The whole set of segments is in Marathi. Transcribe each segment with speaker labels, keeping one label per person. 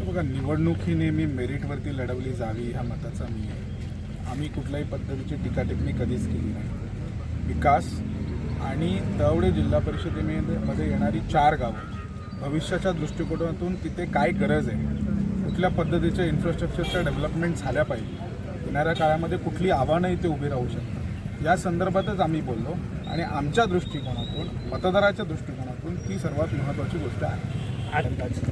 Speaker 1: बघा, निवडणूक ही नेहमी मेरिटवरती लढवली जावी ह्या मताचा मी आहे. आम्ही कुठल्याही पद्धतीची टीका टिप्पणी कधीच केली नाही. विकास आणि तळवडे जिल्हा परिषदेमध्ये येणारी 4 गावं भविष्याच्या दृष्टिकोनातून तिथे काय गरज आहे, कुठल्या पद्धतीच्या इन्फ्रास्ट्रक्चरच्या डेव्हलपमेंट झाल्या पाहिजे, येणाऱ्या काळामध्ये कुठली आव्हानं इथे उभी राहू शकतात या संदर्भातच आम्ही बोललो. आणि आमच्या दृष्टिकोनातून, मतदाराच्या दृष्टिकोनातून ती सर्वात महत्त्वाची गोष्ट आहे.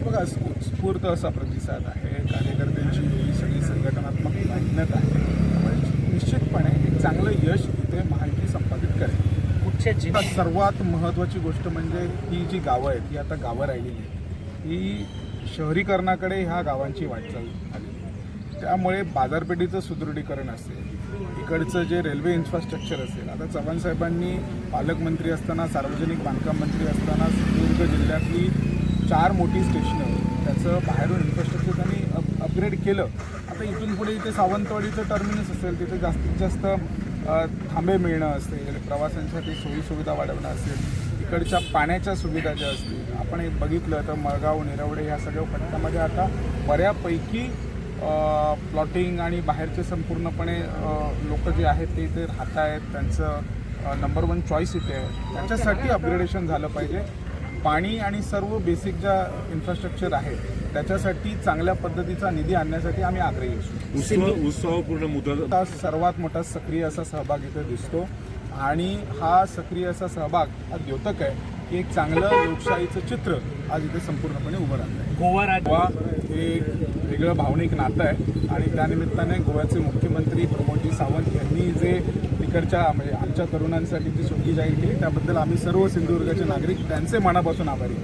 Speaker 1: बघा, उत्स्फूर्त असा प्रतिसाद आहे, कार्यकर्त्यांची ही सगळी संघटनात्मक मेहनत आहे. त्यामुळे निश्चितपणे एक चांगलं यश इथे महायुती संपादित करेल. कुठच्या सर्वात महत्त्वाची गोष्ट म्हणजे ही जी गावं आहेत ही आता गावं राहिलेली आहेत, ही शहरीकरणाकडे ह्या गावांची वाटचाल आली. त्यामुळे बाजारपेठेचं सुदृढीकरण असेल, इकडचं जे रेल्वे इन्फ्रास्ट्रक्चर असेल, आता चव्हाण साहेबांनी पालकमंत्री असताना, सार्वजनिक बांधकाम मंत्री असताना सिंधुदुर्ग जिल्ह्यातली 4 मोठी स्टेशनं त्याचं बाहेरून इन्फ्रास्ट्रक्चर त्यांनी अपग्रेड केलं. आता इथून पुढे इथे सावंतवाडीचं टर्मिनस असेल, तिथे जास्तीत जास्त थांबे मिळणं असेल, प्रवाशांसाठी सोयीसुविधा वाढवणं असेल, इकडच्या पाण्याच्या सुविधा ज्या असतील, आपण एक बघितलं तर मळगाव, निरवडे ह्या सगळ्या पट्ट्यामध्ये आता बऱ्यापैकी प्लॉटिंग आणि बाहेरचे संपूर्णपणे लोक जे आहेत ते इथे राहत आहेत, त्यांचं नंबर 1 चॉईस इथे आहे. त्याच्यासाठी अपग्रेडेशन झालं पाहिजे. पाणी आणि सर्व बेसिक ज्या इन्फ्रास्ट्रक्चर आहे त्याच्यासाठी चांगल्या पद्धतीचा निधी आणण्यासाठी आम्ही आग्रही असू.
Speaker 2: उत्सवपूर्ण मुदत
Speaker 1: सर्वात मोठा सक्रिय असा सहभाग इथे दिसतो आणि हा सक्रिय असा सहभाग हा द्योतक आहे की एक चांगलं लोकशाहीचं चित्र आज इथे संपूर्णपणे उभं राहतं आहे. गोवा हे एक वेगळं भावनिक नातं आहे आणि त्यानिमित्ताने गोव्याचे मुख्यमंत्री प्रमोदजी सावंत यांनी जे तिकडच्या म्हणजे आमच्या तरुणांसाठी जी सुट्टी जाहीर केली त्याबद्दल आम्ही सर्व सिंधुदुर्गाचे नागरिक त्यांचे मनापासून आभारी.